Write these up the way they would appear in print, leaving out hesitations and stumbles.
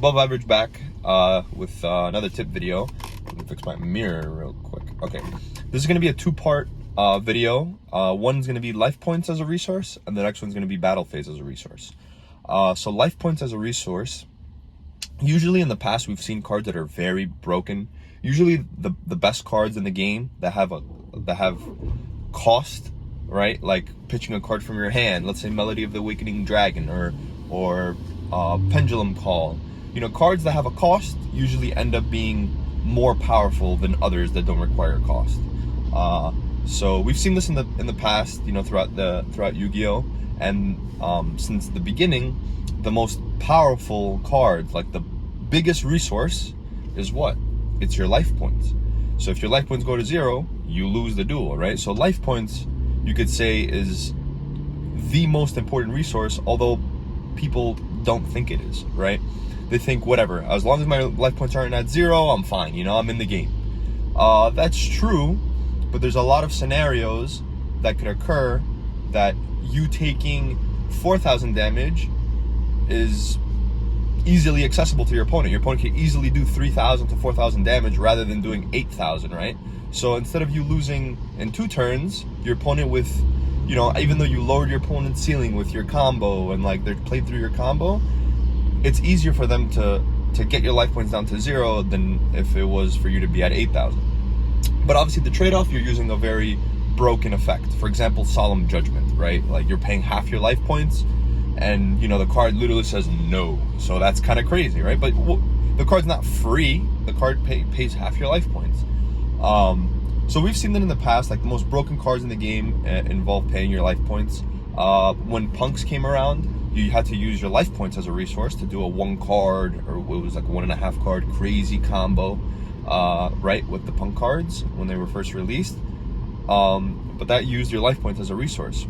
above average back with another tip video. Let me fix my mirror real quick. Okay, this is going to be a two-part video. One's going to be life points as a resource, and the next one's going to be battle phase as a resource. So life points as a resource, usually in the past we've seen cards that are very broken. Usually the best cards in the game that have cost, right? Like pitching a card from your hand, let's say Melody of the Awakening Dragon or Pendulum Call. You know, cards that have a cost usually end up being more powerful than others that don't require cost. So we've seen this in the past, you know, throughout Yu-Gi-Oh, and since the beginning, the most powerful cards, like the biggest resource, is what? It's your life points. So if your life points go to 0, you lose the duel, right? So life points, you could say, is the most important resource, although people don't think it is, right? They think, whatever, as long as my life points aren't at 0, I'm fine, you know, I'm in the game. That's true, but there's a lot of scenarios that could occur that you taking 4,000 damage is easily accessible to your opponent. Your opponent can easily do 3,000 to 4,000 damage rather than doing 8,000, right? So instead of you losing in 2 turns, your opponent with, you know, even though you lowered your opponent's ceiling with your combo and like they played through your combo, it's easier for them to get your life points down to 0 than if it was for you to be at 8,000. But obviously the trade-off, you're using a very broken effect. For example, Solemn Judgment, right? Like you're paying half your life points and, you know, the card literally says no. So that's kind of crazy, right? But the card's not free. The card pays half your life points. So we've seen that in the past, like the most broken cards in the game involve paying your life points. When Punks came around, you had to use your life points as a resource to do a 1 card, or it was like 1.5 card crazy combo, right, with the Punk cards when they were first released. But that used your life points as a resource.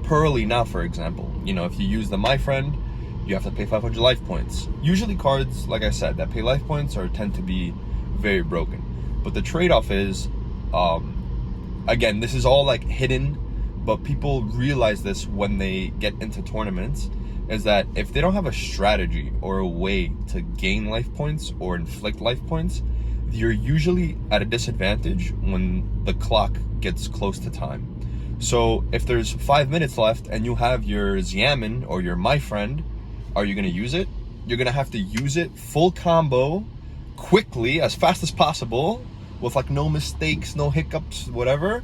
Pearly now, for example, you know, if you use the My Friend, you have to pay 500 life points. Usually cards, like I said, that pay life points tend to be very broken. But the trade-off is, again, this is all like hidden, but people realize this when they get into tournaments, is that if they don't have a strategy or a way to gain life points or inflict life points, you're usually at a disadvantage when the clock gets close to time. So if there's 5 minutes left and you have your Xiamen or your My Friend, are you going to use it? You're going to have to use it full combo, quickly, as fast as possible, with like no mistakes, no hiccups, whatever.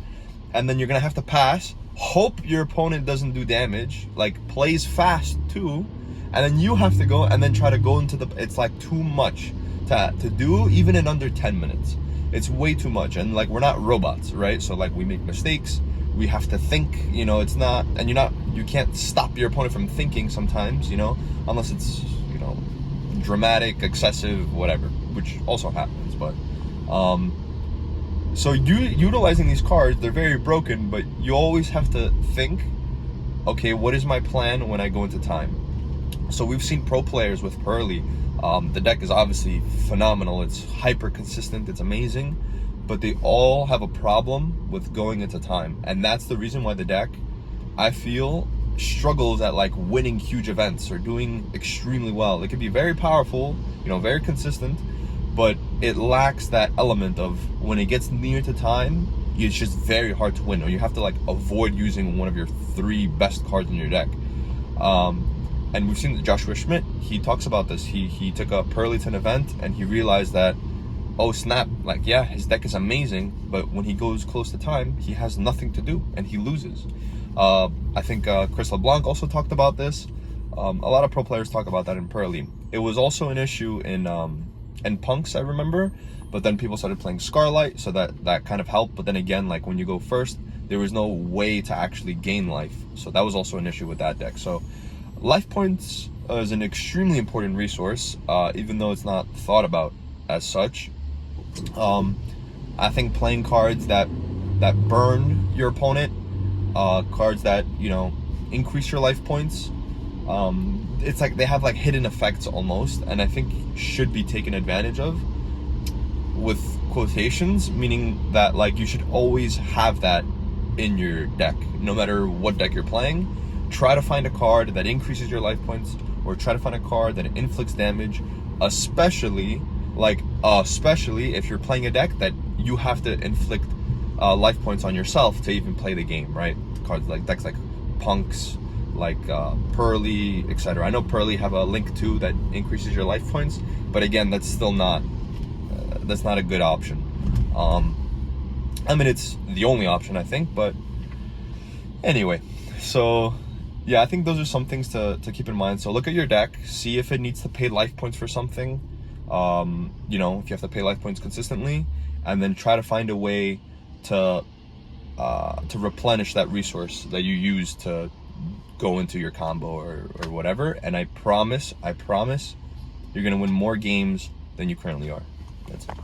And then you're going to have to pass, hope your opponent doesn't do damage, like plays fast too, and then you have to go and then try to go into the, it's like too much to do even in under 10 minutes. It's way too much. And like, we're not robots, right? So like, we make mistakes, we have to think, you know, it's not, and you can't stop your opponent from thinking sometimes, you know, unless it's, you know, dramatic, excessive, whatever, which also happens. But so utilizing these cards, they're very broken, but you always have to think, okay, what is my plan when I go into time? So we've seen pro players with Pearly. The deck is obviously phenomenal. It's hyper consistent. It's amazing. But they all have a problem with going into time. And that's the reason why the deck, I feel, struggles at like winning huge events or doing extremely well. It can be very powerful, you know, very consistent, but it lacks that element of when it gets near to time, it's just very hard to win, or you have to like avoid using one of your 3 best cards in your deck. And we've seen that Joshua Schmidt, he talks about this. He took a Pearlyton event and he realized that, oh snap, like, yeah, his deck is amazing, but when he goes close to time, he has nothing to do and he loses. I think Chris LeBlanc also talked about this. A lot of pro players talk about that in Pearly. It was also an issue in Punks, I remember, but then people started playing Scarlight, so that kind of helped. But then again, like when you go first, there was no way to actually gain life, so that was also an issue with that deck. So life points is an extremely important resource, even though it's not thought about as such. I think playing cards that burn your opponent, cards that, you know, increase your life points, it's like they have like hidden effects almost, and I think should be taken advantage of with quotations, meaning that like you should always have that in your deck, no matter what deck you're playing. Try to find a card that increases your life points or try to find a card that inflicts damage, especially if you're playing a deck that you have to inflict life points on yourself to even play the game, right? Cards like decks like Punks, like Pearly, etc. I know Pearly have a link too that increases your life points, but again, that's still not a good option. I mean, it's the only option, I think, but anyway. So yeah, I think those are some things to keep in mind. So look at your deck, see if it needs to pay life points for something, you know, if you have to pay life points consistently, and then try to find a way to replenish that resource that you use to go into your combo or whatever. And I promise you're gonna win more games than you currently are. That's it.